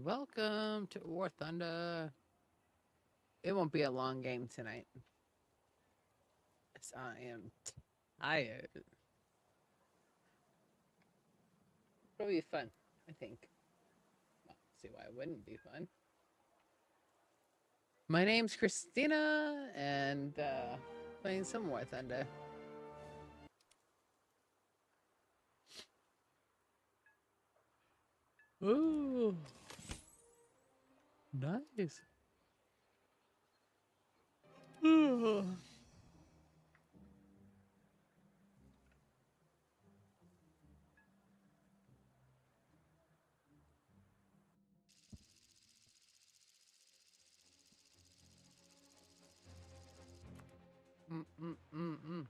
Welcome to War Thunder. It won't be a long game tonight. Yes, I am tired. It'll be fun, I think. Well, see why it wouldn't be fun. My name's Christina, and playing some War Thunder. Ooh, nice. Ooh. Mm, mm, mm, mm.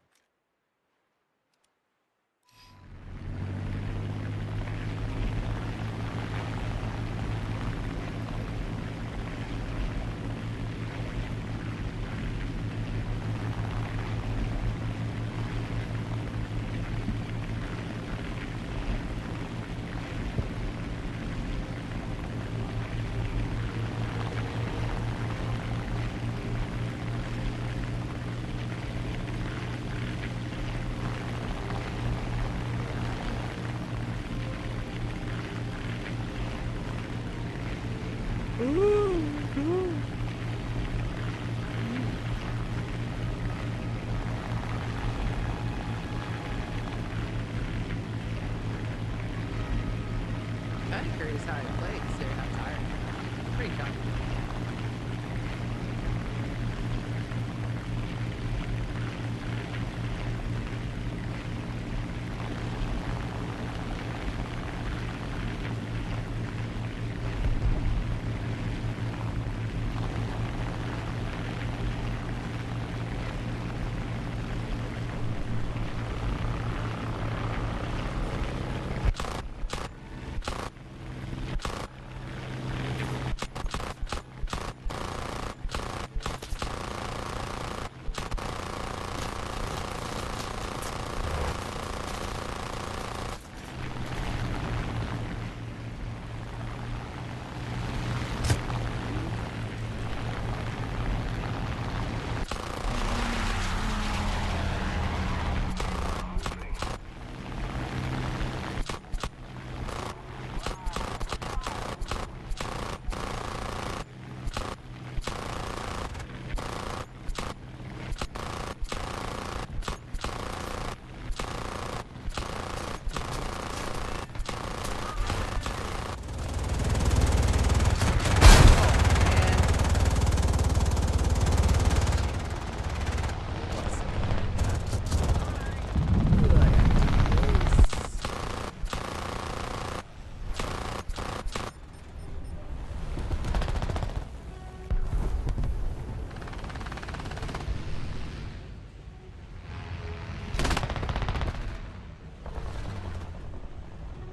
Kind of curious how I play, considering I'm tired. Pretty tough.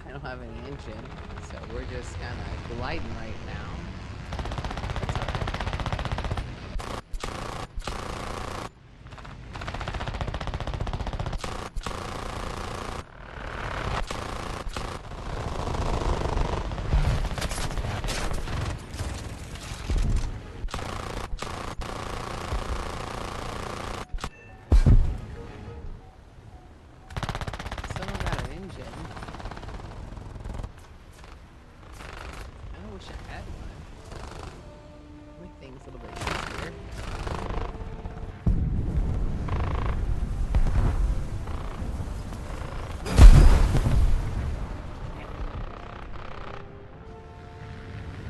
I don't have any engine, so we're just kind of gliding right now. Someone got an engine. I wish I had one. Make things a little bit easier.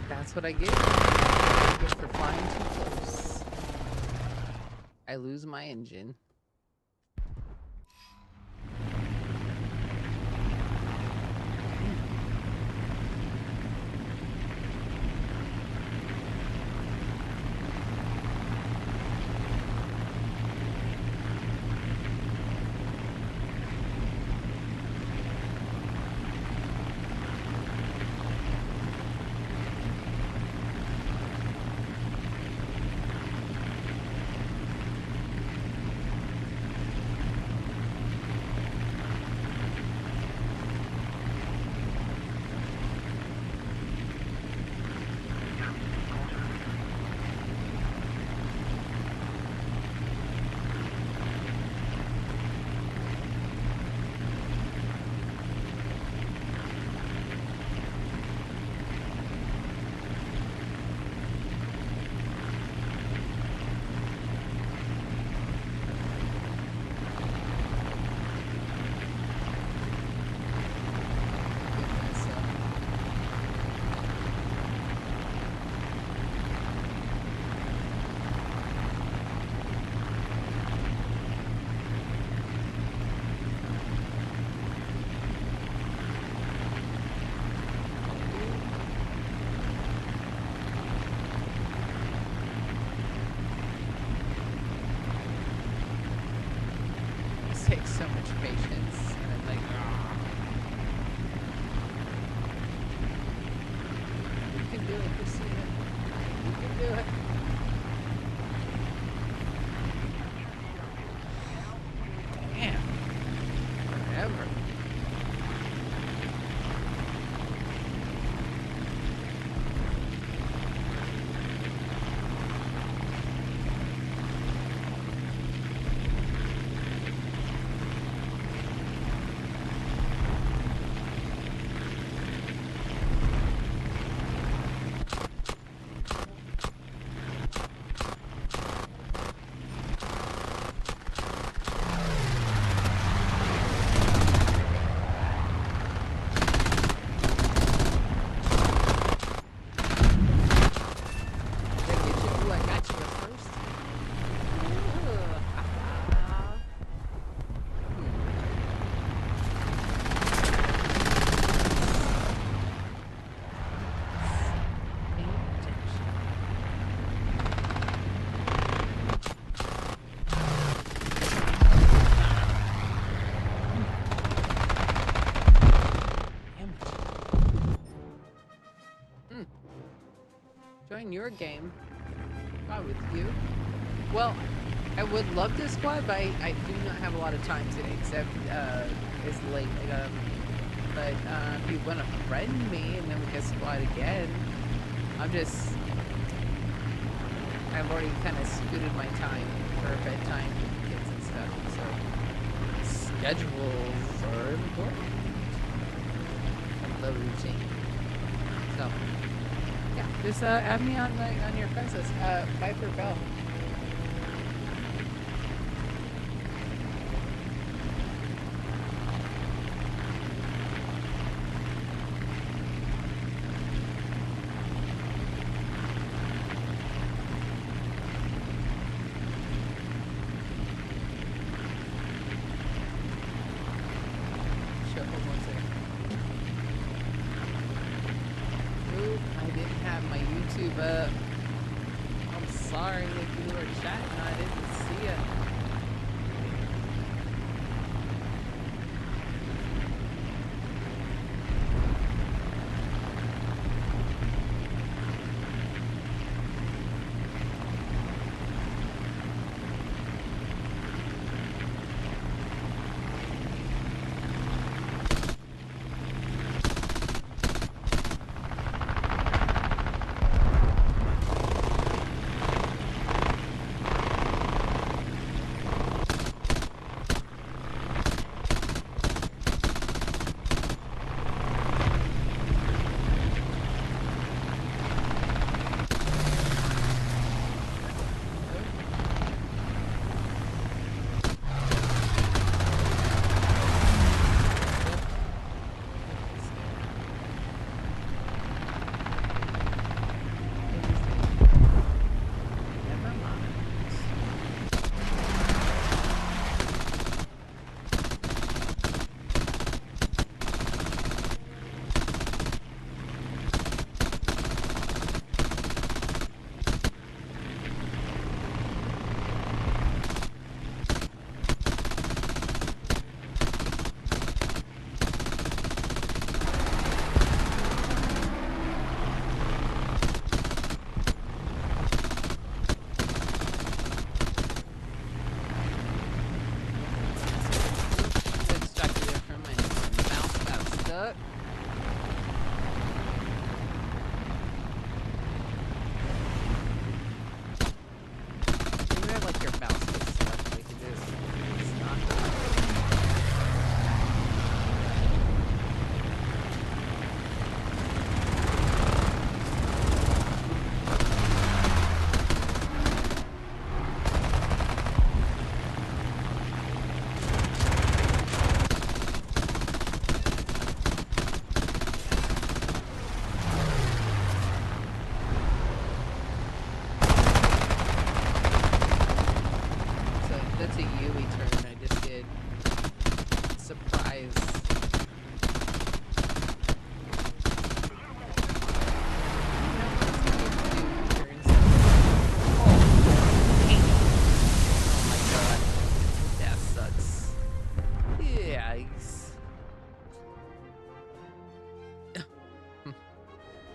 That's what I get. For flying too close. I lose my engine. join your game. Not with you. Well, I would love to squad, but I do not have a lot of time today, except it's late. I got but if you want to friend me and then we can squad again. I've already kind of scooted my time for bedtime with kids and stuff, so schedules are important. The routine. So, yeah, just add me on your friends list. Piper Bell. I'm sorry if you were chatting, I didn't see it.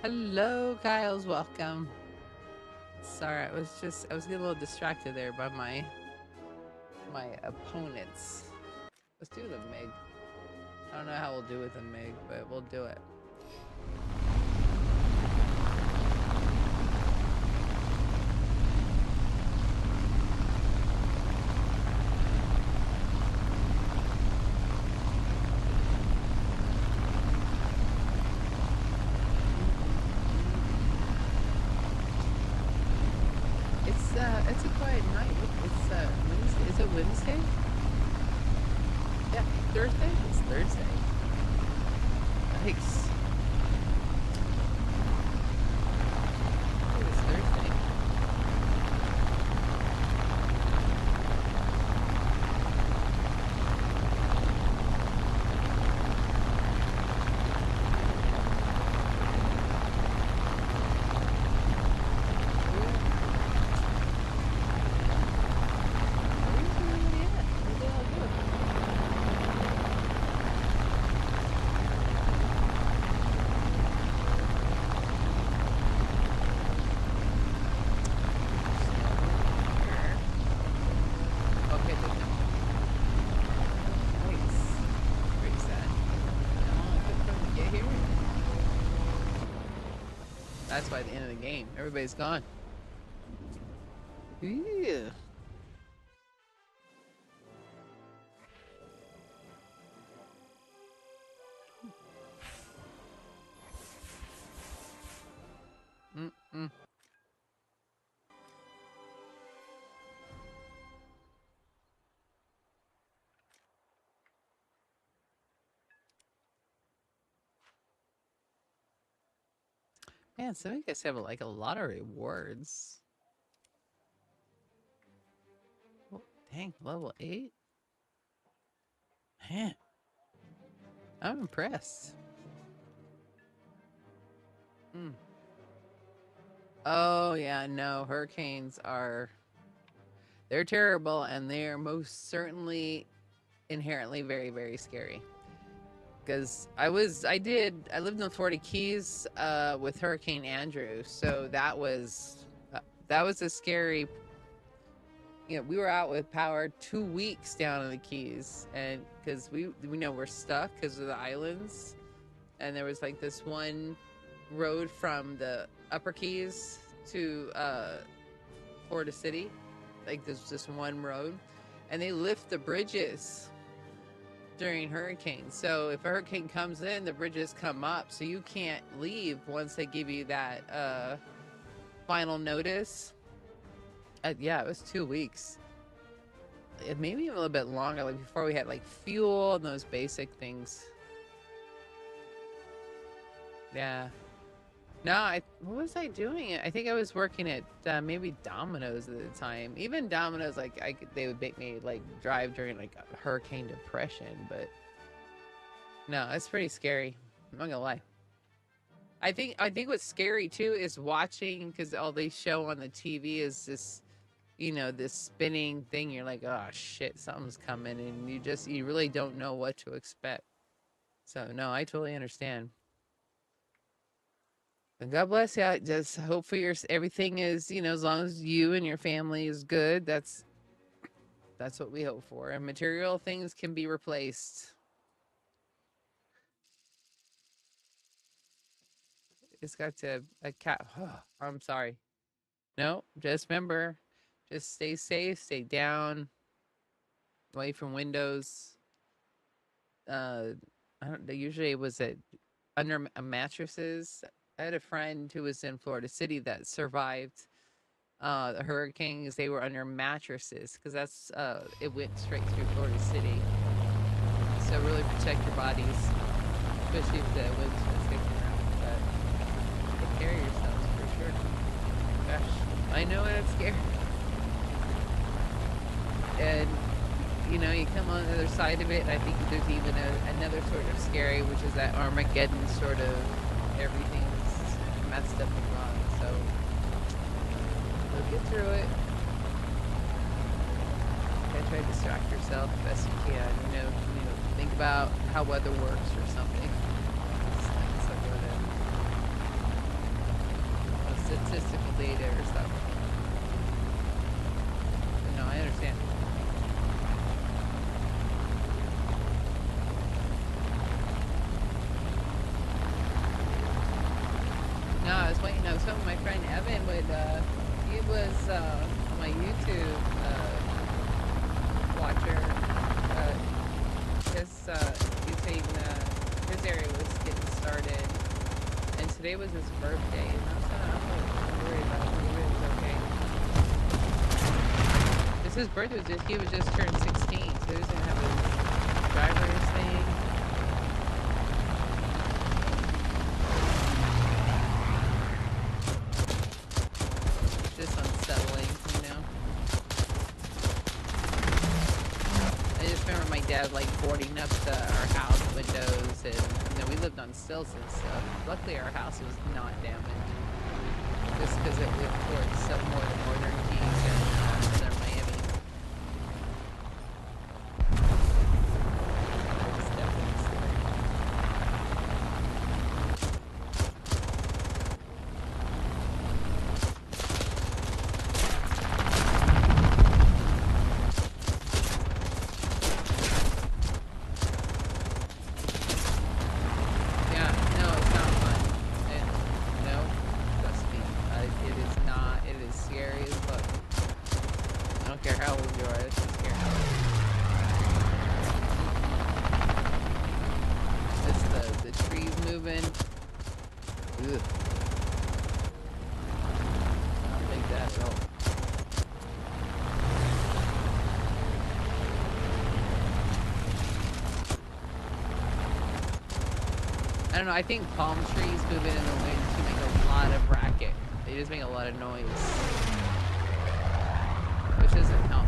Hello, Kyles. Welcome. Sorry, I was getting a little distracted there by my opponents. Let's do the MiG. I don't know how we'll do with the MiG, but we'll do it. It's a quiet night. It's Wednesday. Is it Wednesday? Yeah, Thursday? It's Thursday. Nice. It's Thursday. That's by the end of the game. Everybody's gone. Yeah. Mm-mm. Man, some of you guys have like a lot of rewards. Oh, dang, level 8? Man, I'm impressed. Mm. Oh, yeah, no, hurricanes are... They're terrible, and they're most certainly inherently very, very scary. Because I lived in the Florida Keys with Hurricane Andrew, so that was a scary. You know, we were out with power 2 weeks down in the Keys, and because we know we're stuck because of the islands, and there was like this one road from the Upper Keys to Florida City, like there's just one road, and they lift the bridges during hurricanes. So if a hurricane comes in, the bridges come up, so you can't leave once they give you that final notice. Yeah, it was 2 weeks. Maybe even a little bit longer, like before we had like fuel and those basic things. Yeah. No, what was I doing? I think I was working at maybe Domino's at the time. Even Domino's, like they would make me like drive during like a hurricane depression, but no, it's pretty scary. I'm not gonna lie. I think what's scary too is watching, because all they show on the TV is this, this spinning thing. You're like, oh shit, something's coming, and you really don't know what to expect. So no, I totally understand. And God bless you. I just hope for everything is, as long as you and your family is good. That's what we hope for. And material things can be replaced. It's got to a cat. Oh, I'm sorry. No, just remember, just stay safe, stay down, away from windows. I don't. Usually it was under mattresses. I had a friend who was in Florida City that survived the hurricanes. They were under mattresses because that's it went straight through Florida City. So really protect your bodies, especially if the winds are sticking around. But take care of yourselves for sure. Gosh, I know it's scary. And you come on the other side of it, and I think there's even another sort of scary, which is that Armageddon sort of everything's messed up and wrong. So we'll get through it. Try to distract yourself the best you can. Think about how weather works or something. Some statistical data or something. But no, I understand. No, I was waiting. No, some of my friend Evan would. He was on my YouTube watcher. He's saying his area was getting started, and today was his birthday. And I'm worried about him. He was okay. His birthday he was just turned 16, so he was gonna have his driver's thing. Just unsettling, I just remember my dad like boarding up our house windows, and we lived on stilts and stuff. Luckily our house was not damaged, just because it went towards some more the northern Keys and northern Miami. It's definitely scary. Ugh. I don't like that at all. I don't know, I think palm trees moving in the wind to make a lot of racket. They just make a lot of noise. Which doesn't help.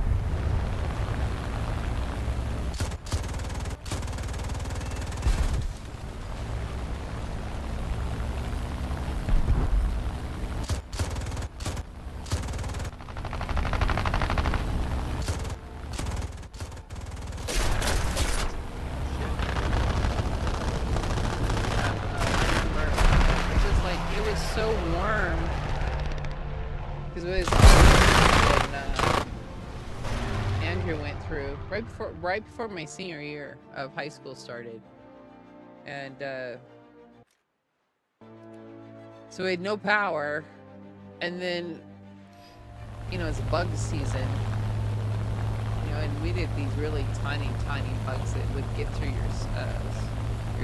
So warm because it was when Andrew went through right before my senior year of high school started, and so we had no power, and then it's bug season, and we did these really tiny bugs that would get through your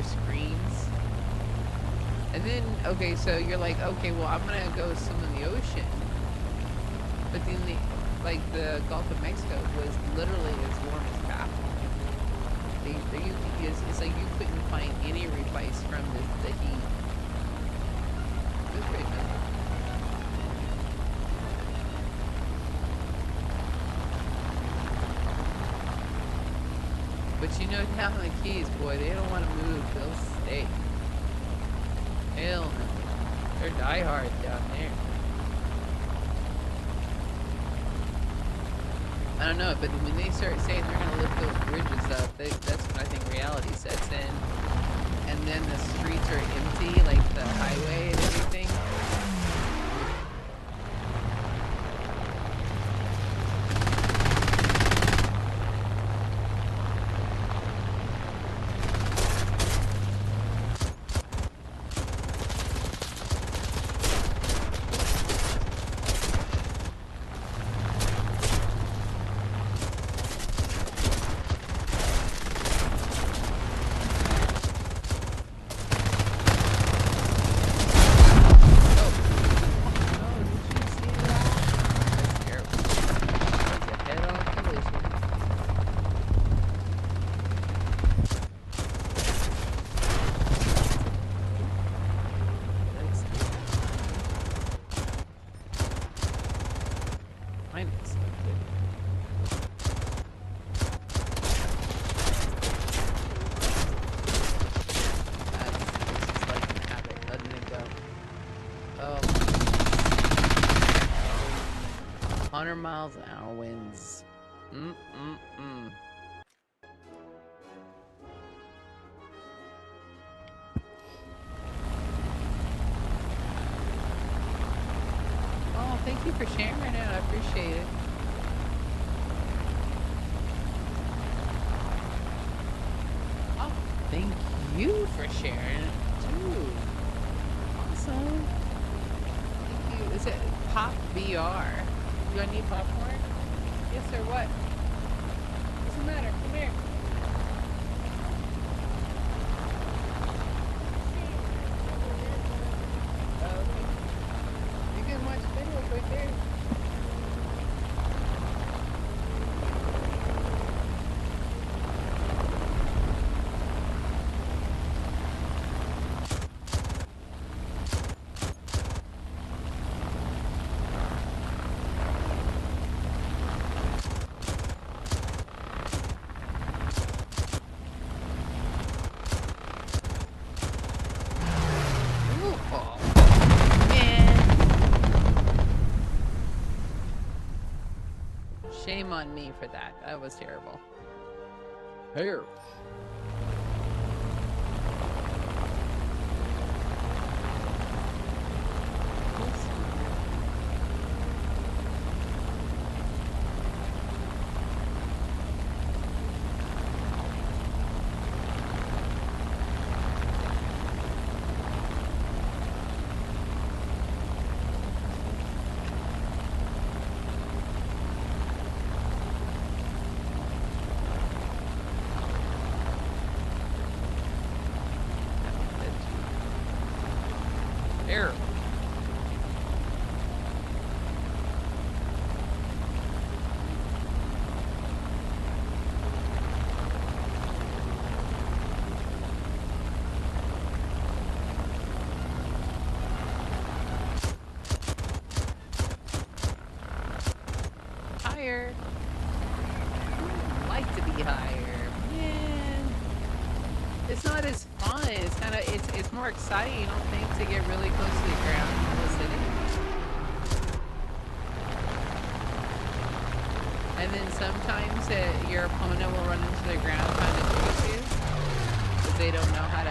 screens. And then, okay, so you're like, okay, well, I'm gonna go swim in the ocean. But then the Gulf of Mexico was literally as warm as Capitol. It's like you couldn't find any refice from the heat. It was pretty miserable. But down in the Keys, boy, they don't want to move, they'll stay. Hell no. They're diehard down there. I don't know, but when they start saying they're going to lift those bridges up, that's when I think reality sets in. And then the streets are empty, like the highway and everything. Miles an hour winds. Oh, thank you for sharing it. I appreciate it. Oh, thank you for sharing it too. Awesome. Thank you. Is it Pop VR? You gonna need popcorn? Yes, sir. What? What's the matter? Come here. Okay. You can watch videos right there. Shame on me for that. That was terrible. Here. Terrible. Higher. I'd like to be higher. Man. It's not as fun. It's kind of it's more exciting, you don't think, to get really close to the ground in the city. And then sometimes your opponent will run into the ground trying to chase you because they don't know how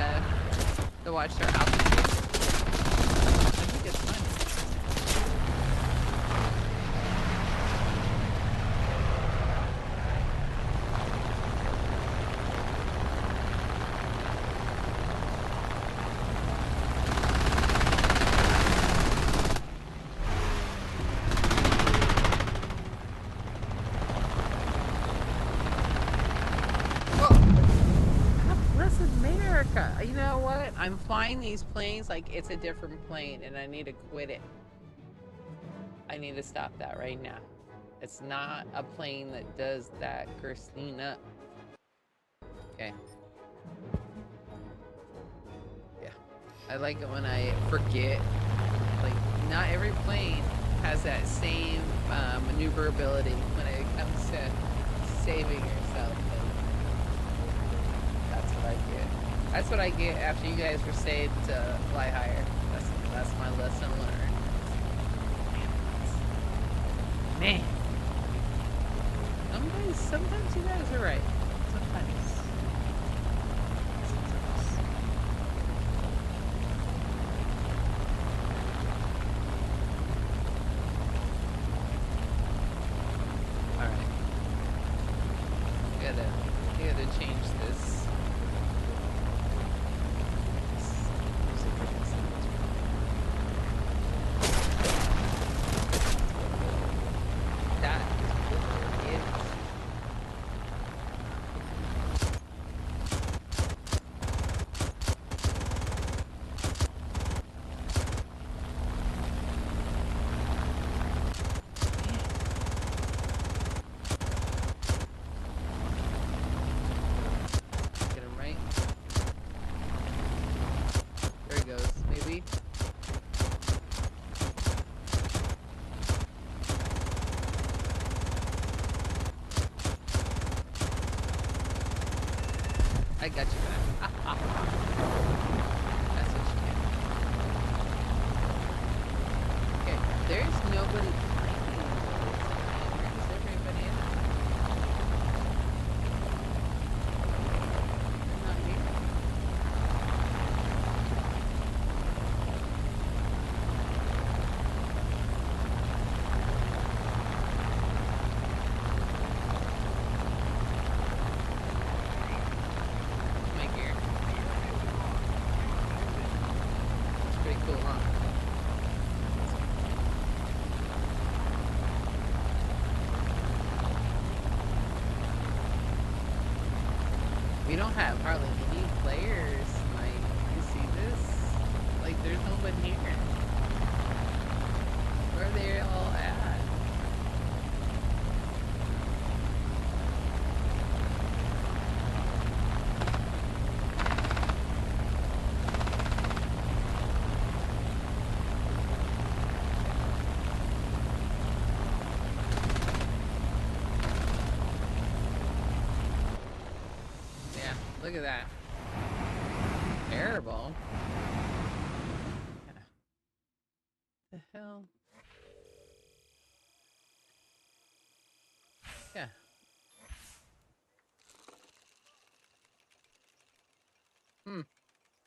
to watch their altitude. I think it's fun. You know what? I'm flying these planes like it's a different plane and I need to quit it. I need to stop that right now. It's not a plane that does that, Christina. Okay. Yeah. I like it when I forget. Like, not every plane has that same maneuverability when it comes to saving yourself. And that's what I get. That's what I get after you guys were saying to fly higher. That's my lesson learned. Man. Sometimes you guys are right. Sometimes. Alright. You gotta change this. I got you back. That's what you get. Okay, there's nobody playing. Where's everybody at? They're not here. We don't have hardly any players. Like, you see this? Like, there's nobody here. Where are they all at? Look at that. Terrible. Yeah. The hell? Yeah.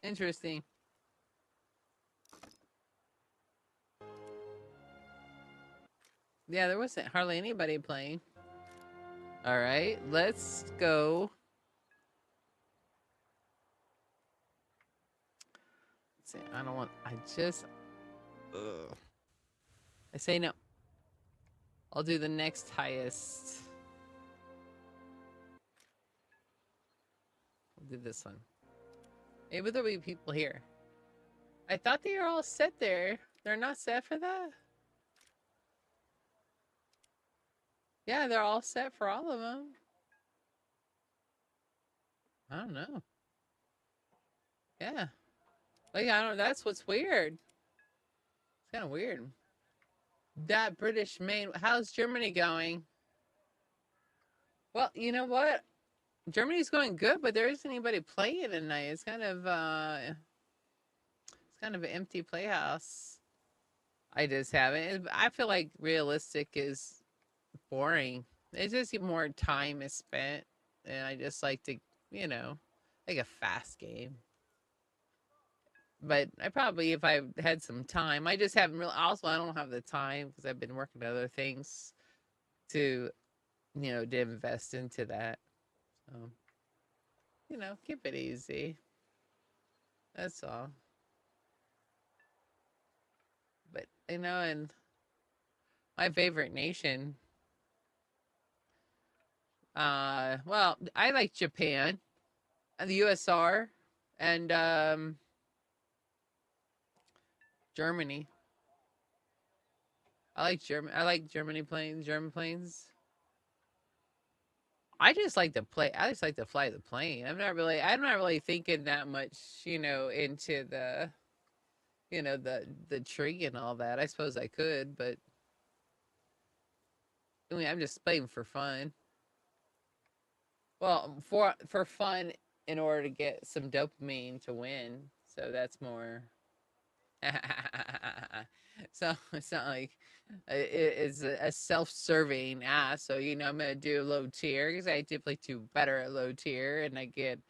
Interesting. Yeah, there wasn't hardly anybody playing. All right, let's go. I don't want. I just. Ugh. I say no. I'll do the next highest. I'll do this one. Maybe there'll be people here. I thought they were all set there. They're not set for that? Yeah, they're all set for all of them. I don't know. Yeah. Like, I don't, that's what's weird. It's kind of weird. That British main, how's Germany going? Well, you know what? Germany's going good, but there isn't anybody playing tonight. It's kind of an empty playhouse. I just haven't. I feel like realistic is boring. It's just more time is spent, and I just like to, you know, like a fast game. But I probably, if I had some time, I just haven't really. Also, I don't have the time because I've been working on other things to, to invest into that. So, keep it easy. That's all. But and my favorite nation, well, I like Japan, and the USR, and Germany. I like German. I like Germany planes. German planes. I just like to play. I just like to fly the plane. I'm not really thinking that much, into the tree and all that. I suppose I could, but I mean, I'm just playing for fun. Well, for fun, in order to get some dopamine to win. So that's more. So it's not like it's a self-serving so I'm gonna do low tier because I typically do better at low tier and I get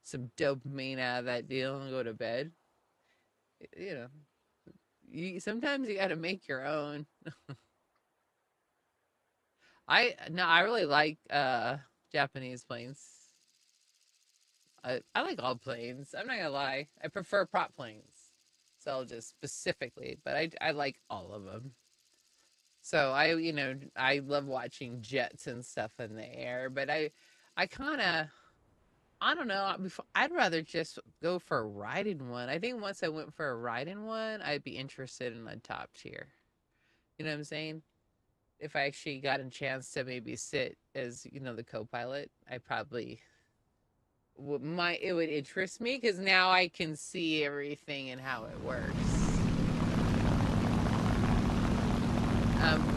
some dopamine out of that deal and go to bed. you know you sometimes you got to make your own. I really like Japanese planes. I like all planes. I'm not gonna lie, I prefer prop planes, so just specifically, but I like all of them. So I love watching jets and stuff in the air, but I kind of, I don't know. I'd rather just go for a ride in one. I think once I went for a ride in one, I'd be interested in the top tier. You know what I'm saying? If I actually got a chance to maybe sit as the co-pilot, I probably it would interest me because now I can see everything and how it works.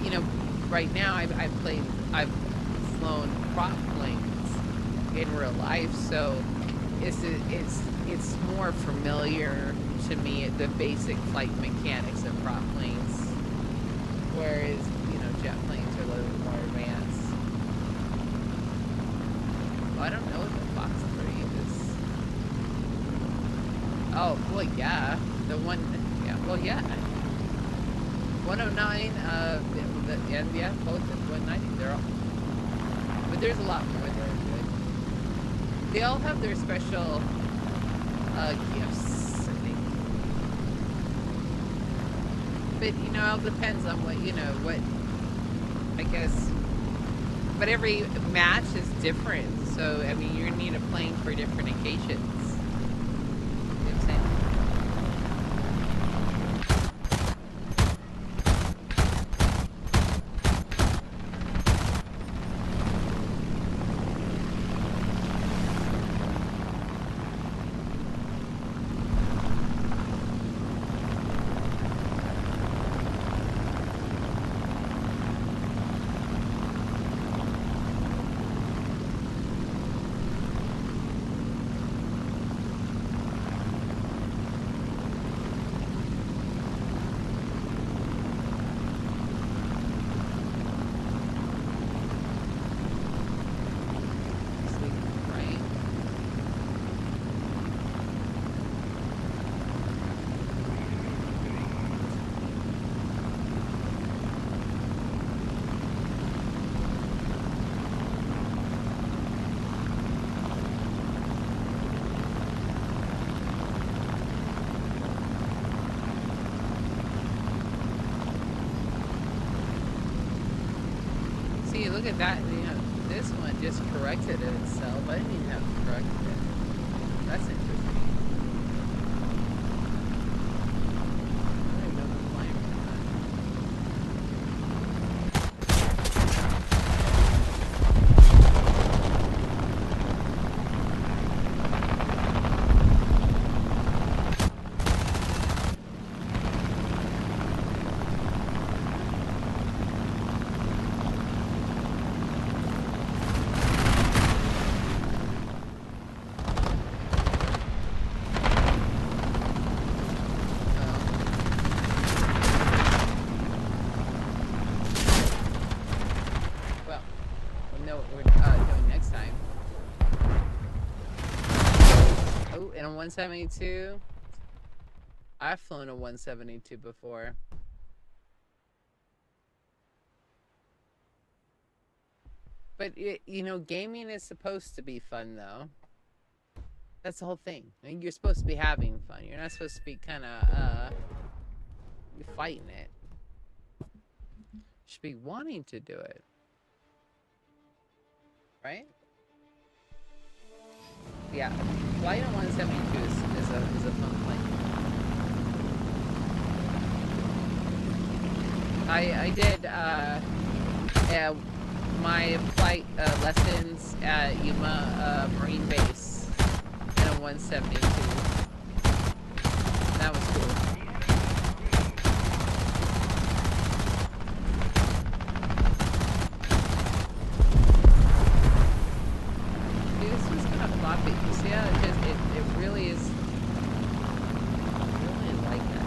You know, right now I've flown prop planes in real life, so it's more familiar to me the basic flight mechanics of prop planes, whereas jet planes are a little bit more advanced. Well, I don't know what the Fox 3 is. Oh, well, yeah, the one, yeah, well, yeah. 109, and yeah, both at 190. They're all, but there's a lot more that are good. They all have their special gifts, I think. But it all depends on what I guess. But every match is different, so I mean, you're gonna need a plane for different occasions. You know what I'm saying? Right? See, look at that. This one just corrected it itself. I didn't even have to correct it. That's interesting. 172. I've flown a 172 before. But, you know, gaming is supposed to be fun, though. That's the whole thing. I mean, you're supposed to be having fun. You're not supposed to be kind of, fighting it. You should be wanting to do it. Right? Yeah. Flying a 172 is a fun plane. I did, my flight lessons at Yuma Marine Base in a 172. That was cool. Dude, this was kind of floppy. You see how it really is. I really like that.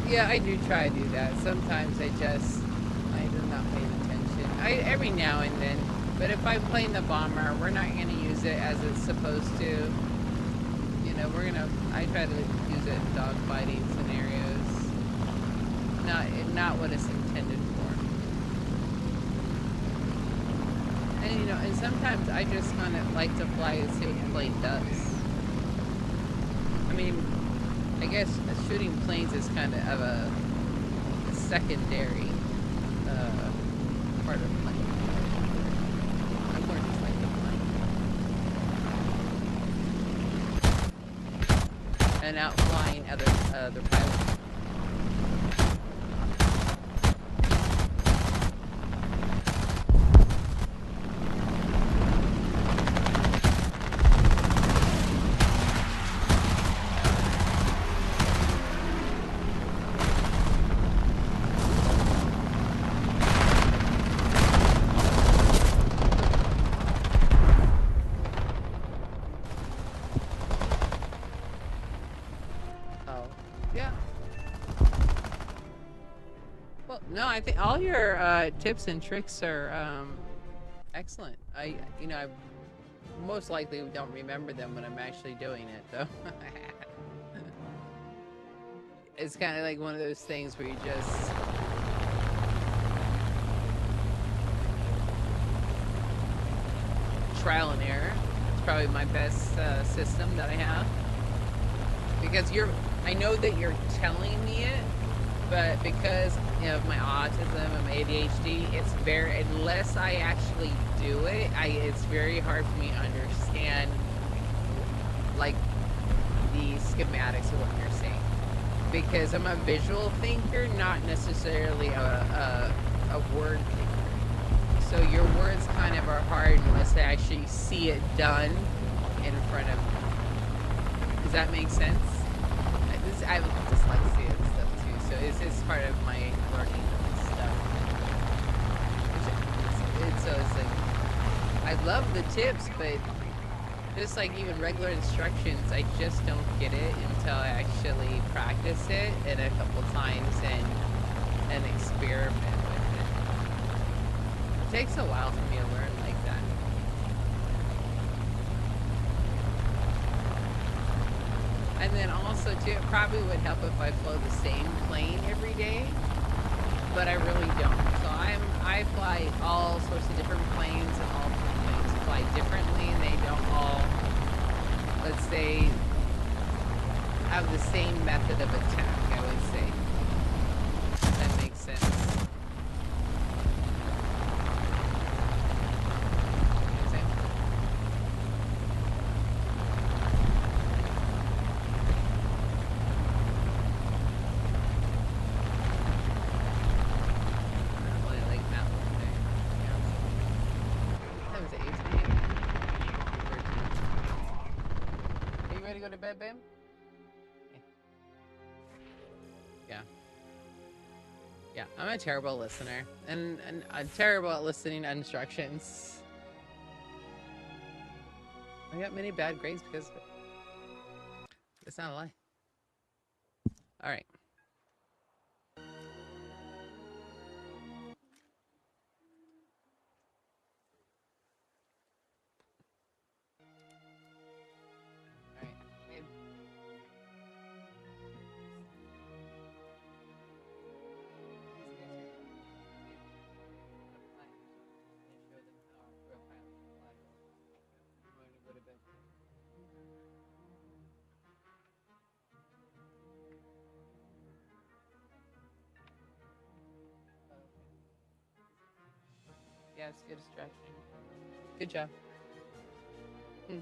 Yeah, I do try to do that. Sometimes I'm not paying attention. Every now and then. But if I'm playing the bomber, we're not going to use it as it's supposed to. You know, I try to use it in dogfighting scenarios. Not what it's intended for. And, you know, and sometimes I just kind of like to fly and see what the plane does. I mean, I guess shooting planes is kind of a secondary part of plane. I'm more just like the plane. And out flying other pilots. No, I think all your tips and tricks are excellent. I most likely don't remember them when I'm actually doing it, though. It's kind of like one of those things where you just trial and error. It's probably my best system that I have, because I know that you're telling me it. But because of my autism and my ADHD, it's unless I actually do it, it's very hard for me to understand, like, the schematics of what you're saying. Because I'm a visual thinker, not necessarily a word thinker. So your words kind of are hard unless I actually see it done in front of me. Does that make sense? I have dyslexia and stuff too, so it's part of my learning stuff. So it's like, I love the tips, but just like even regular instructions, I just don't get it until I actually practice it and a couple times and experiment with it. It takes a while for me to learn like that. And then also too, it probably would help if I flew the same plane every day, but I really don't. So I fly all sorts of different planes, and all planes fly differently, and they don't all, let's say, have the same method of attack. I would say. If that makes sense. You know what I'm saying? I don't really like that one there. Yeah. That was 18. 13. Are you ready to go to bed, babe? Yeah. Yeah, I'm a terrible listener, and I'm terrible at listening to instructions. I got many bad grades because of it. It's not a lie. All right. All right. Babe. Yeah, it's a good distraction. Good job. Hmm.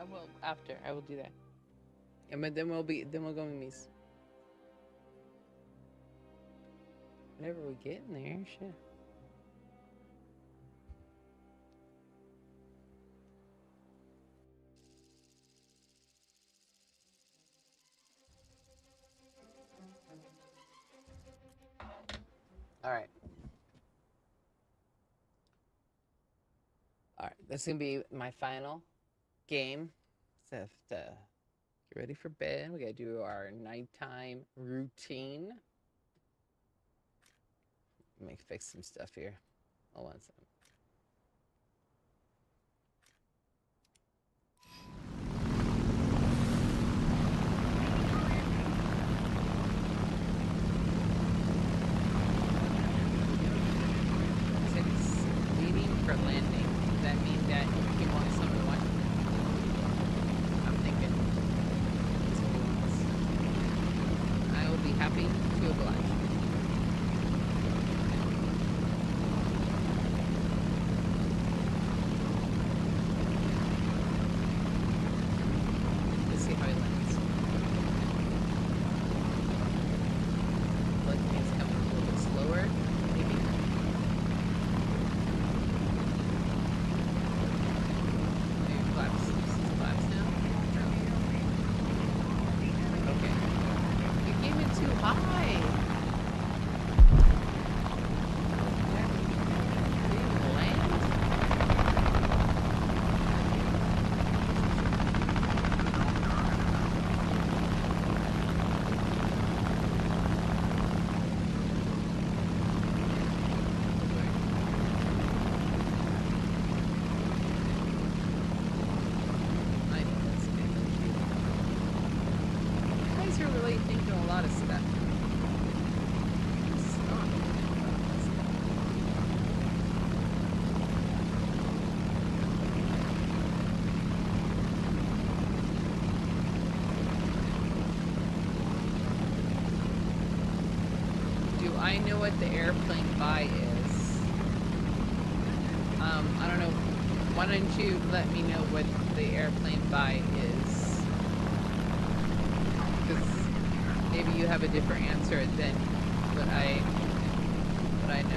I will after. I will do that. And then we'll go with Mies. Whenever we get in there, shit. All right. All right. This is gonna be my final game. So have to get ready for bed. We gotta do our nighttime routine. Let me fix some stuff here. Hold on a second. It's leaving for landing. Does that mean that he wants someone to watch? I'm thinking that's what he wants. I will be happy to oblige. Let's see how he lands. Look, it's coming a little bit slower, maybe. Maybe flaps. This is flaps now. Okay. You came in too high. Did you even land? I know that's good. You guys are really thinking a lot of stuff. Stop. Do I know what the airplane by is? I don't know. Why don't you let me know what the airplane by is? Because maybe you have a different answer than what I know.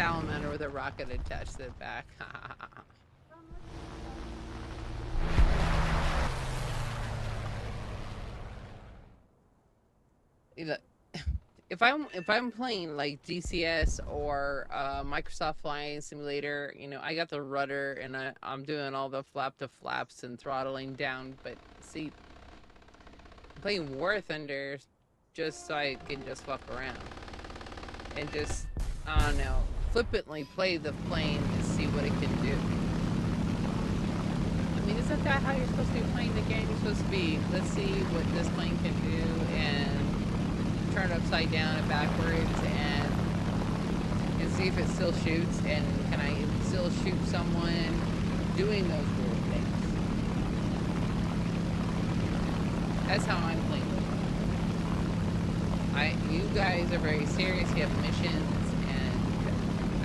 salamander with a rocket attached to the back. You know, if I'm playing like DCS or Microsoft Flying Simulator, I got the rudder and I'm doing all the flap to flaps and throttling down. But see, playing War Thunder just so I can just fuck around and just, I don't know, flippantly play the plane to see what it can do. I mean, isn't that how you're supposed to be playing the game? You're supposed to be, let's see what this plane can do, and turn it upside down and backwards, and see if it still shoots, and can I still shoot someone doing those weird things. That's how I'm playing. You guys are very serious. You have missions, and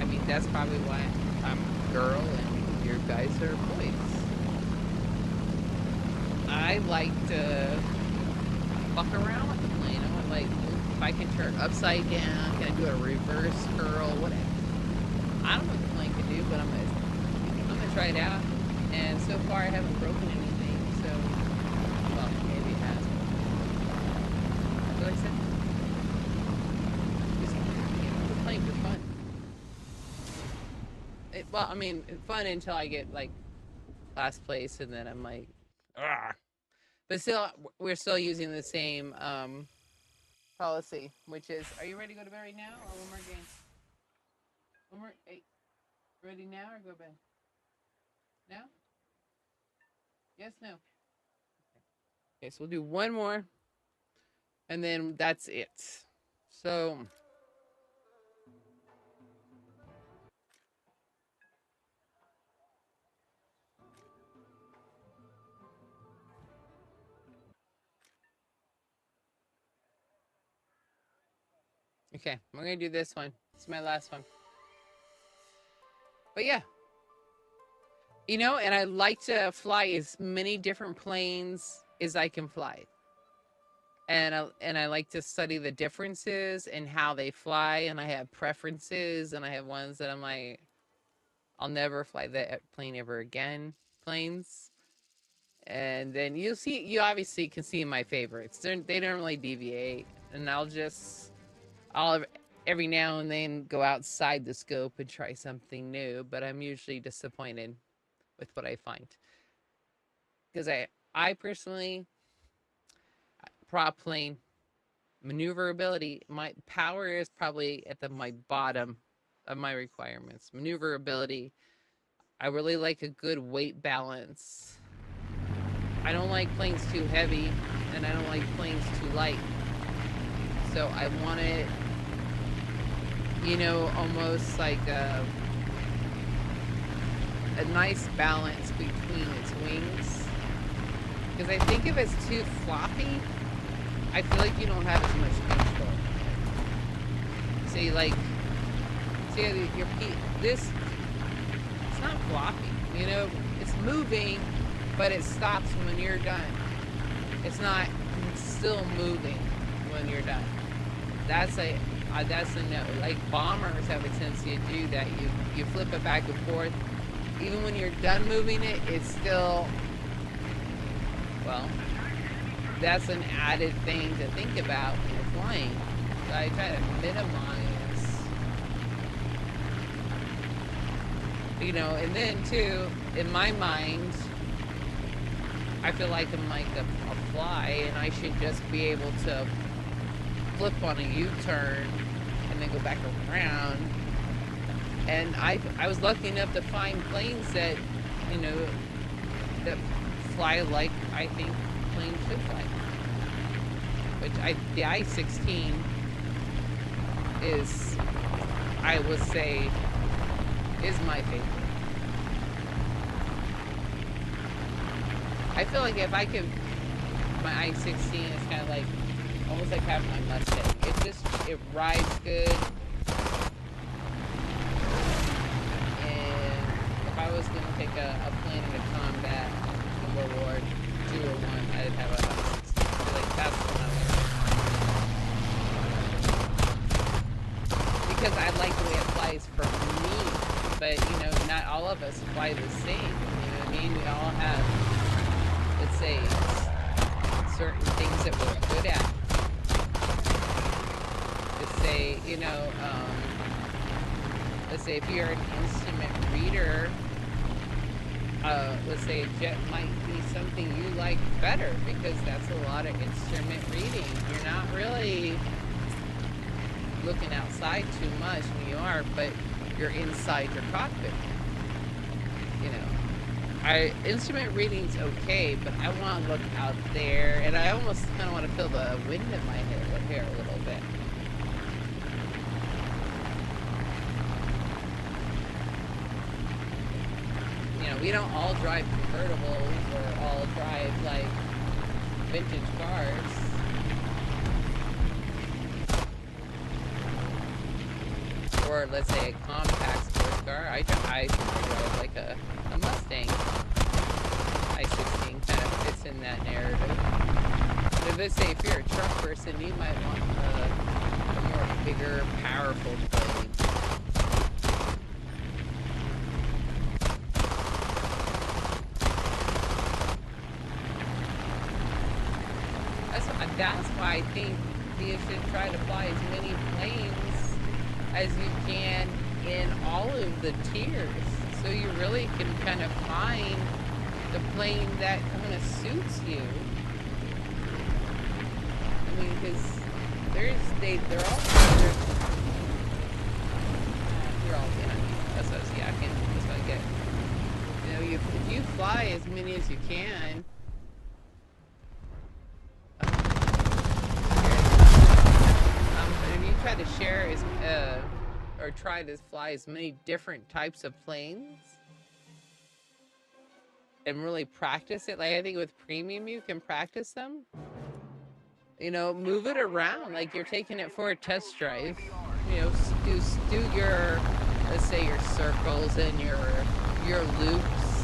I mean that's probably why I'm a girl and your guys are boys. I like to fuck around with the plane. I want, like, if I can turn upside down, can I do a reverse curl, whatever. I don't know what the plane can do, but I'm gonna try it out. And so far I haven't broken anything, so well, maybe it has. What I said? Just playing for fun. Well, I mean, fun until I get like last place, and then I'm like, ah. But still, we're still using the same policy, which is, are you ready to go to bed right now, or one more game? One more. Hey, ready now or go to bed? Now? Yes, no. Okay, so we'll do one more, and then that's it. So. Okay, we're gonna do this one. It's my last one. But yeah. And I like to fly as many different planes as I can fly. And I like to study the differences and how they fly, and I have preferences, and I have ones that I'm like, I'll never fly that plane ever again, planes. And then you obviously can see my favorites. They don't really deviate, and I'll every now and then go outside the scope and try something new, but I'm usually disappointed with what I find. Because I personally, prop plane, maneuverability, my power is probably at my bottom of my requirements. Maneuverability, I really like a good weight balance. I don't like planes too heavy, and I don't like planes too light. So I want it, almost like a nice balance between its wings. Because I think if it's too floppy, I feel like you don't have as much control. See, this, it's not floppy, it's moving, but it stops when you're done. It's not still moving when you're done. That's a no. Like bombers have a tendency to do that. You flip it back and forth. Even when you're done moving it, it's still, well, that's an added thing to think about when you're flying. So I try to minimize, and then too, in my mind, I feel like I'm like a fly, and I should just be able to flip on a U-turn and then go back around. And I was lucky enough to find planes that, that fly like I think planes should fly. Which the I-16 is, I would say, is my favorite. I feel like if I could, my I-16 is kind of like, almost like having my Mustang. It rides good. And if I was going to take a plane into combat in World War II or I, I'd have a I feel like that's what I like. Because I like the way it flies for but you know, not all of us fly the same. You know what I mean? We all have, let's say, certain things that we're good at. Let's say, you know, let's say if you're an instrument reader, let's say a jet might be something you like better because that's a lot of instrument reading. You're not really looking outside too much when you are, but you're inside your cockpit. You know, instrument reading's okay, but I want to look out there, and I almost kind of want to feel the wind in my hair a little bit. You know, we don't all drive convertibles or all drive like vintage cars. Or let's say a compact sports car. I drive like a Mustang. I-16 kind of fits in that narrative. But let's say if you're a truck person, you might want a more bigger, powerful plane. That's why I think you should try to fly as many planes as you can in all of the tiers, so you really can kind of find the plane that kind of suits you. I mean, because they're all you're all that's what I was yakking. That's what I get. You know, if you fly as many as you can. Try to share or try to fly as many different types of planes and really practice it. Like I think with premium you can practice them. You know, move it around like you're taking it for a test drive. You know, do your, let's say, your circles and your loops.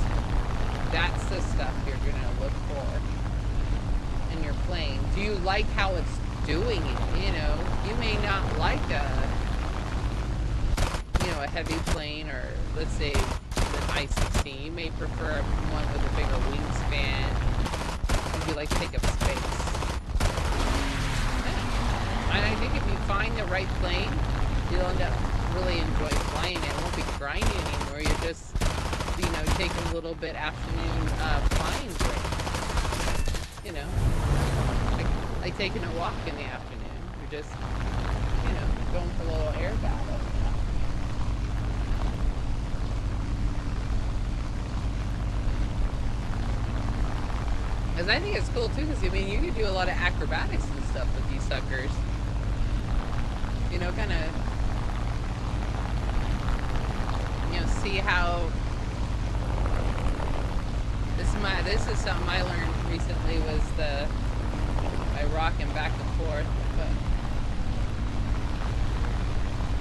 That's the stuff you're gonna look for in your plane. Do you like how it's doing it? You know, you may not like a heavy plane, or let's say an I-16. You may prefer one with a bigger wingspan. If you like to take up space. Yeah. And I think if you find the right plane, you'll end up really enjoying flying it. It won't be grinding anymore. You're just, you know, taking a little bit afternoon flying break. You know, like taking a walk in the afternoon. You're just, you know, going for a little air battle. Because I think it's cool too, because I mean, you can do a lot of acrobatics and stuff with these suckers. You know, kind of, you know, see how this is something I learned recently, was by rocking back and forth.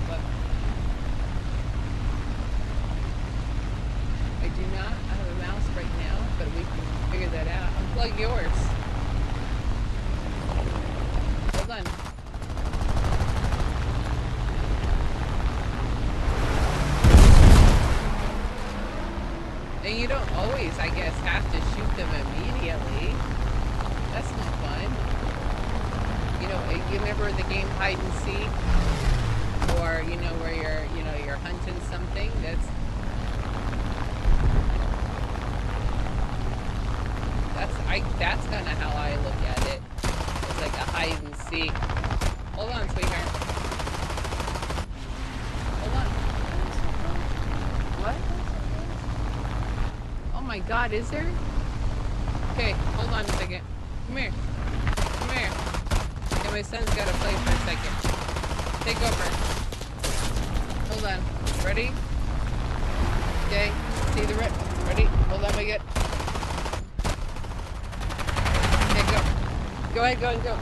But I do not have a mouse right now, but we can figure that out. Unplug yours. Hold on. And you don't always, I guess, have to shoot them immediately. That's no fun. You know, you remember the game hide and seek? Or, you know, where you're hunting something? That's kind of how I look at it. It's like a hide and seek. Hold on, sweetheart. Hold on. What? Oh my God, is there? Okay, hold on a second. Come here. Come here. Okay, my son's gotta play for a second. Take over. Hold on. Ready? Okay. See the rip. Ready? Hold on, we get. Okay, go. Go ahead, go and go.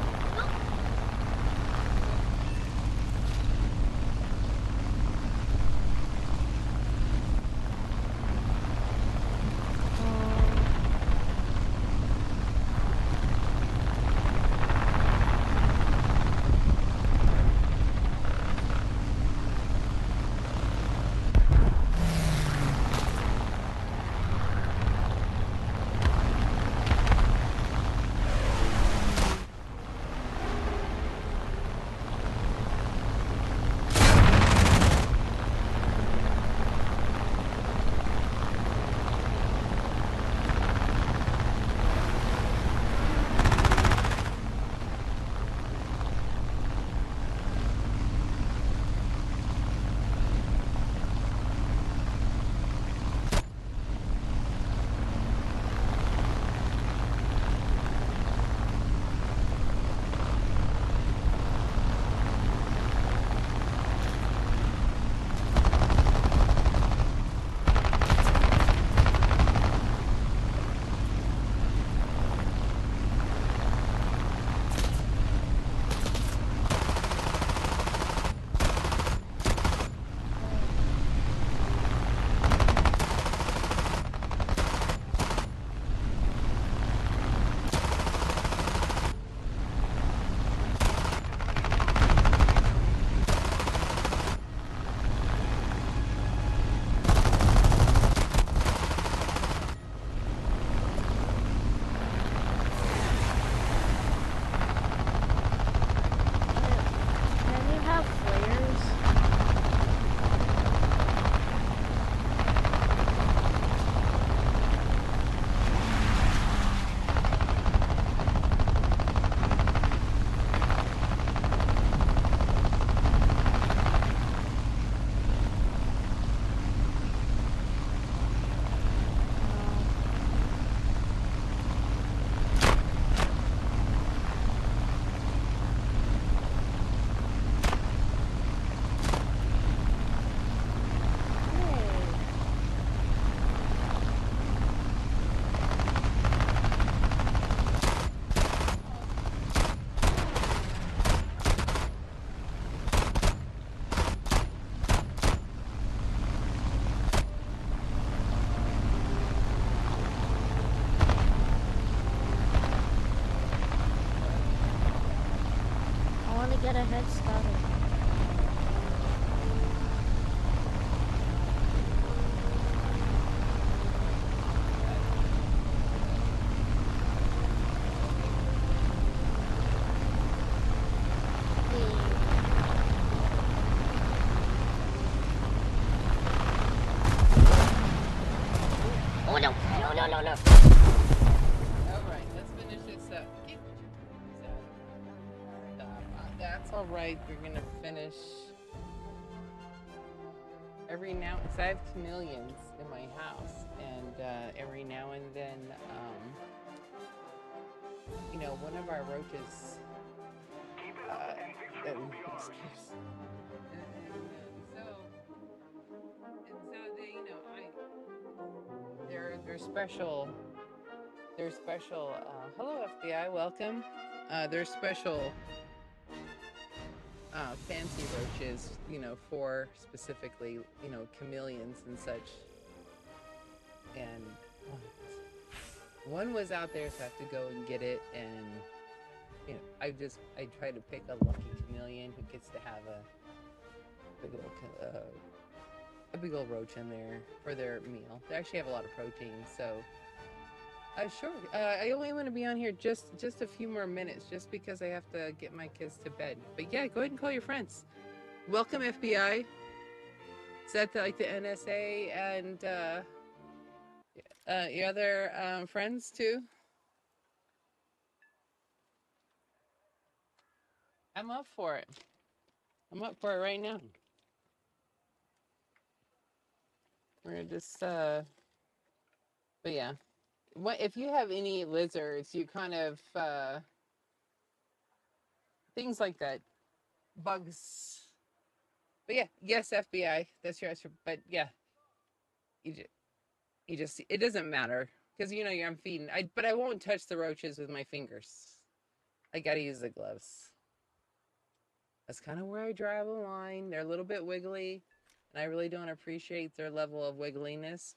get a head start. Oh no, no, no, no, no. Alright, let's finish this up. That's alright, we're gonna finish every now, because I have chameleons in my house, and every now and then, you know, one of our roaches, excuse, and so they, you know, they're special. They're special. Hello, FBI, welcome. They're special fancy roaches, you know, for specifically, you know, chameleons and such. And one was out there, so I have to go and get it. And you know, I try to pick a lucky chameleon who gets to have a big old roach in there for their meal. They actually have a lot of protein, so. Sure. I only want to be on here just a few more minutes, just because I have to get my kids to bed. But yeah, go ahead and call your friends. Welcome, FBI. Is that like the NSA and your other friends too? I'm up for it. I'm up for it right now. We're gonna just but yeah. What if you have any lizards, you kind of things like that. Bugs. But yeah, yes, FBI. That's your answer. But yeah, you just, it doesn't matter because you know I'm feeding. But I won't touch the roaches with my fingers. I gotta use the gloves. That's kind of where I draw the line. They're a little bit wiggly, and I really don't appreciate their level of wiggliness.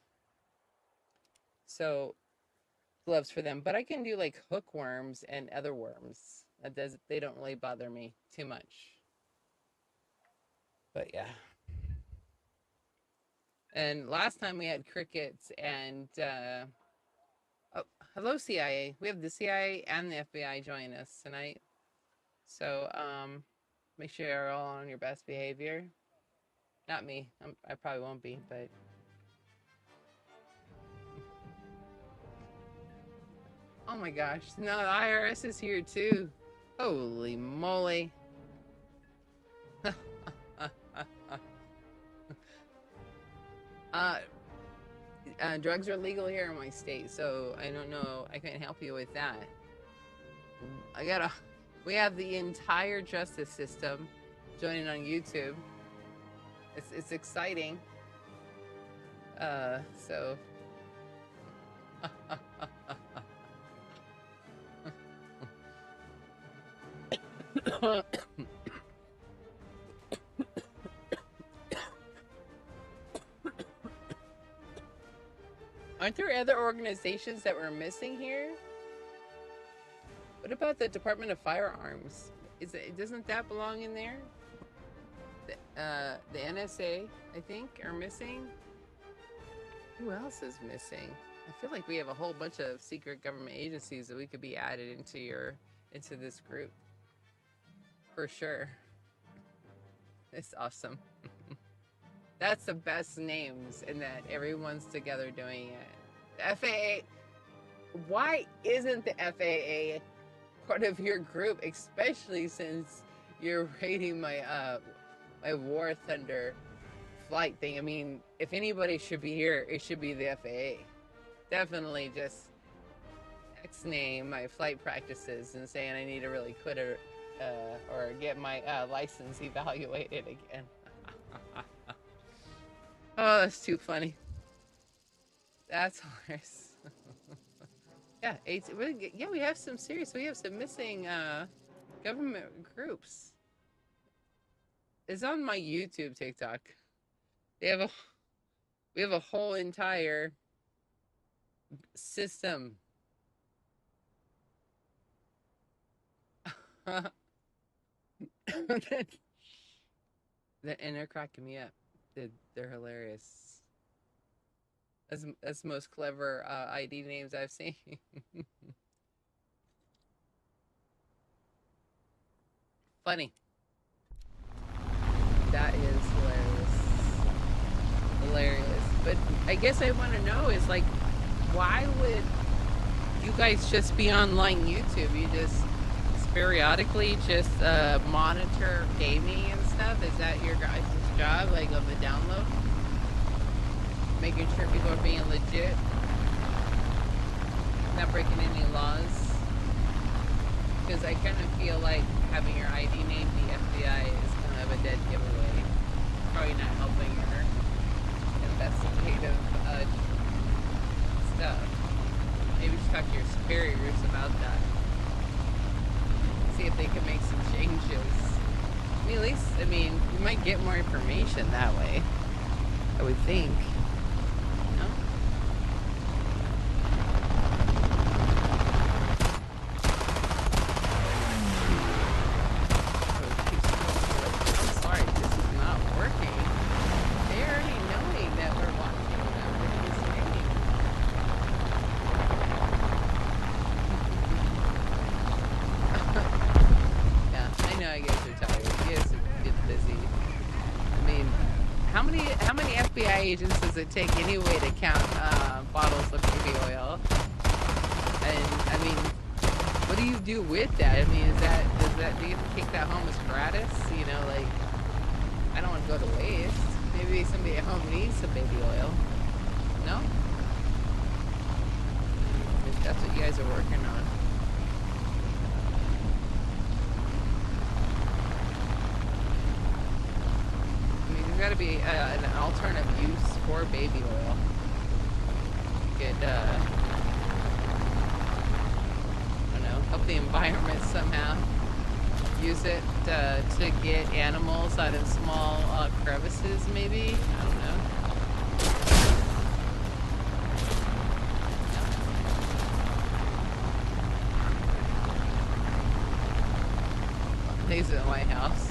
So gloves for them. But I can do like hookworms and other worms. They don't really bother me too much. But yeah. And last time we had crickets and oh, hello CIA. We have the CIA and the FBI joining us tonight. So make sure you're all on your best behavior. Not me. I probably won't be, but oh my gosh. No, the IRS is here too. Holy moly. uh, drugs are legal here in my state, so I don't know. I can't help you with that. We have the entire justice system joining on YouTube. It's exciting. So. Aren't there other organizations that we're missing here? What about the Department of Firearms? Doesn't that belong in there? The NSA, I think, are missing. Who else is missing? I feel like we have a whole bunch of secret government agencies that we could be added into this group. For sure. It's awesome. That's the best names, in that everyone's together doing it. The FAA. Why isn't the FAA part of your group, especially since you're rating my War Thunder flight thing? I mean, if anybody should be here, it should be the FAA. Definitely just X-name my flight practices and saying I need to really quit or get my license evaluated again. Oh, that's too funny. That's hilarious. Yeah, yeah, we have some serious. We have some missing government groups. It's on my YouTube, TikTok. They have a we have a whole entire system. And they're cracking me up. They're hilarious. That's the most clever ID names I've seen. Funny. That is hilarious. Hilarious. But I guess I want to know is like, why would you guys just be online YouTube? You just periodically just monitor gaming and stuff? Is that your guys' job, like of the download? Making sure people are being legit, not breaking any laws? Because I kind of feel like having your ID named the FBI is kind of a dead giveaway. Probably not helping your investigative stuff. Maybe just talk to your superiors about that. See if they can make some changes. I mean, at least, you might get more information that way. I would think. No? I'm sorry, this is not working. They're already knowing that we're watching them in this game. Yeah, I know you guys are tired. You guys get busy. How many FBI agents does it take anyway to count bottles of baby oil? And what do you do with that? Do you take that home as gratis? I don't want to go to waste. Maybe somebody at home needs some baby oil. No? If that's what you guys are working on. There's got to be an alternative use for baby oil. You could, I don't know, help the environment somehow. Use it to get animals out of small crevices, maybe? I don't know. These are the White House.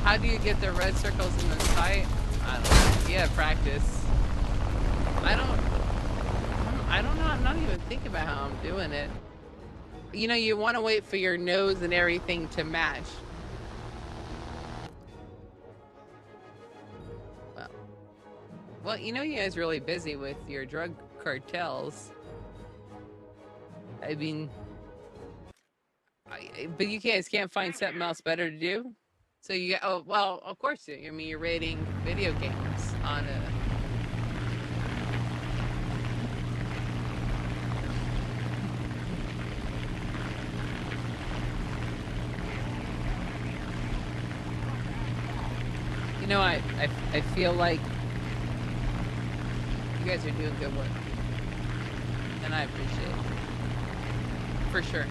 How do you get the red circles in the sight? I don't know. Yeah, practice. I don't know. I'm not even thinking about how I'm doing it. You want to wait for your nose and everything to match. Well, you guys are really busy with your drug cartels. But you guys can't find something else better to do? So well, of course, you're rating video games on a... I feel like you guys are doing good work. And I appreciate it. For sure.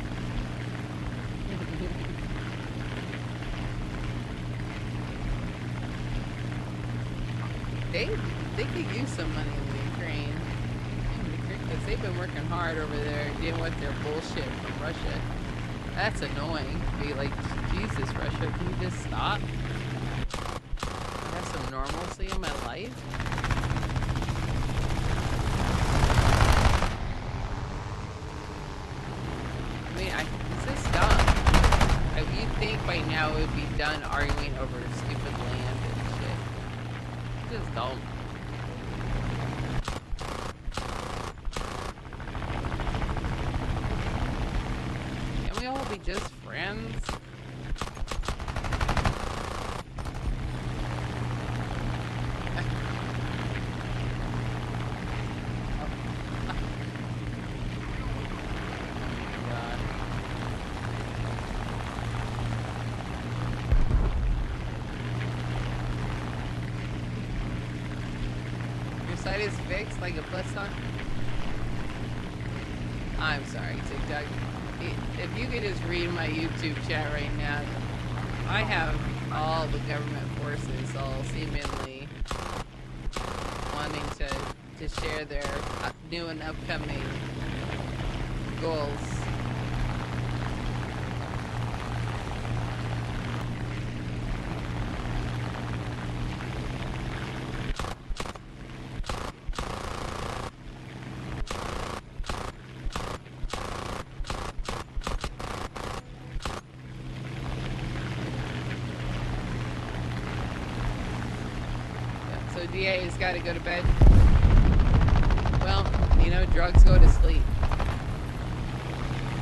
They could use some money in the Ukraine. Because they've been working hard over there dealing with their bullshit from Russia. That's annoying. Be like, Jesus, Russia, can you just stop? Have some normalcy in my life? This is dumb. You think by now it would be done arguing over stupid land and shit. Just don't. Can we all be just friends? Is fixed like a plus sign? I'm sorry, TikTok. If you could just read my YouTube chat right now, I have all the government forces all seemingly wanting to share their new and upcoming goals. So DA's got to go to bed. Well, you know, drugs go to sleep.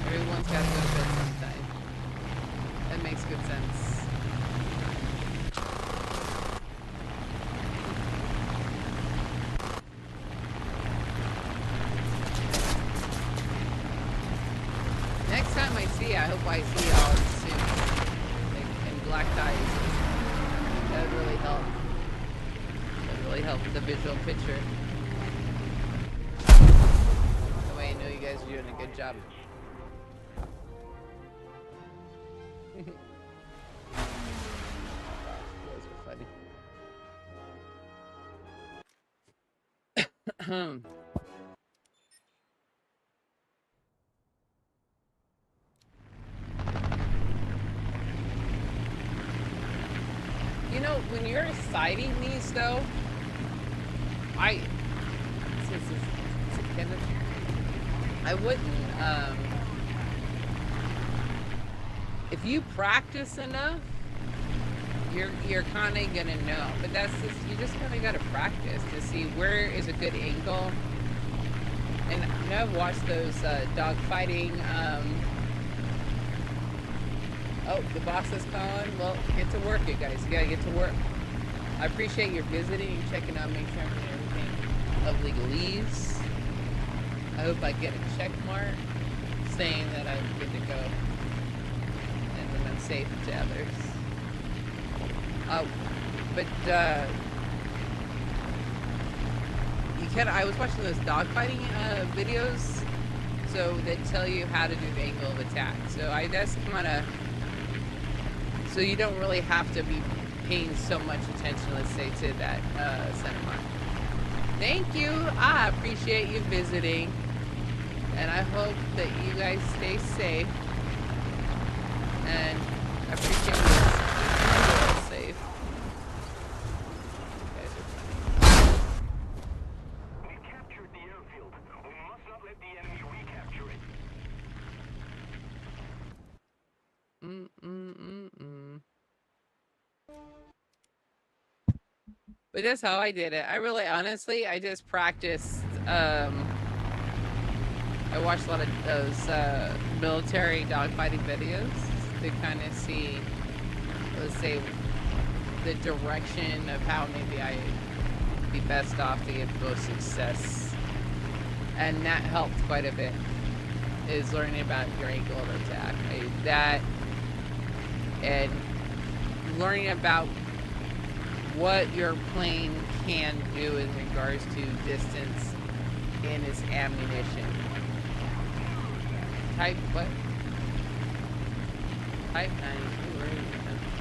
Everyone's got to go to bed sometime. That makes good sense. Next time I see you, I hope I see y'all soon. Like, in black ties. That would really help. That would really help with the visual picture. That way I know you guys are doing a good job. Those are funny. You know, when you're citing these, though, I wouldn't. If you practice enough, you're kind of gonna know. But that's just you just kind of gotta practice to see where is a good angle. And you know, I've watched those dog fighting. Oh, the boss is calling. Well, get to work, you guys. You gotta get to work. I appreciate your visiting and checking out, make sure I'm doing everything of legalese. I hope I get a check mark saying that I'm good to go and that I'm safe to others. But you can. I was watching those dogfighting videos, so that tell you how to do the angle of attack. So I just kind of, so you don't really have to be paying so much attention, let's say, to that center mark. Thank you. I appreciate you visiting, and I hope that you guys stay safe. And I appreciate you stay safe. You guys are funny. We captured the airfield. We must not let the enemy recapture it. But that's how I did it. I really, honestly, I just practiced. I watched a lot of those military dogfighting videos to kind of see, let's say, the direction of how maybe I'd be best off to get the most success. And that helped quite a bit, is learning about your angle of attack. That, and learning about what your plane can do in regards to distance and its ammunition. Type what? Type 93. Where are you?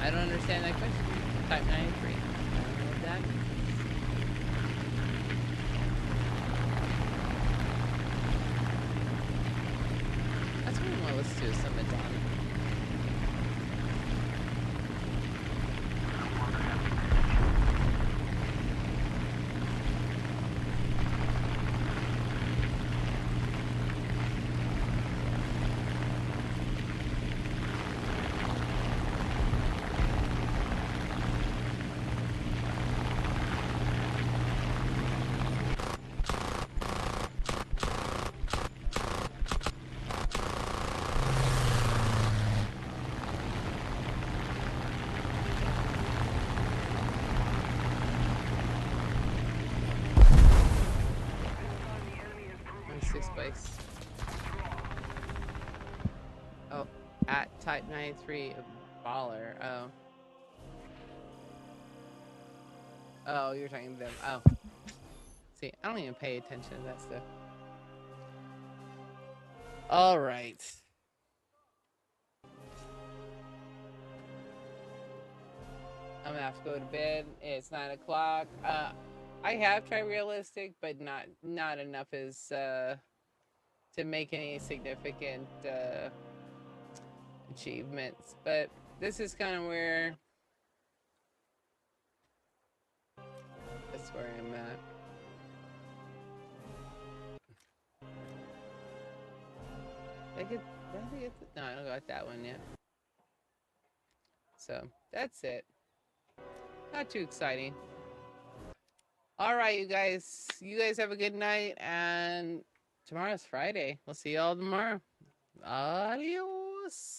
I don't understand that question. Type 93. I don't know what that means. That's what I want to listen to, is some Madonna. Oh, at Type 93 baller. Oh. Oh, you're talking to them. Oh. See, I don't even pay attention to that stuff. All right. I'm gonna have to go to bed. It's 9 o'clock. I have tried realistic, but not enough as to make any significant achievements. But this is kind of where that's where I'm at. No, I don't got that one yet. So that's it. Not too exciting. All right, you guys. You guys have a good night, and tomorrow's Friday. We'll see y'all tomorrow. Adios.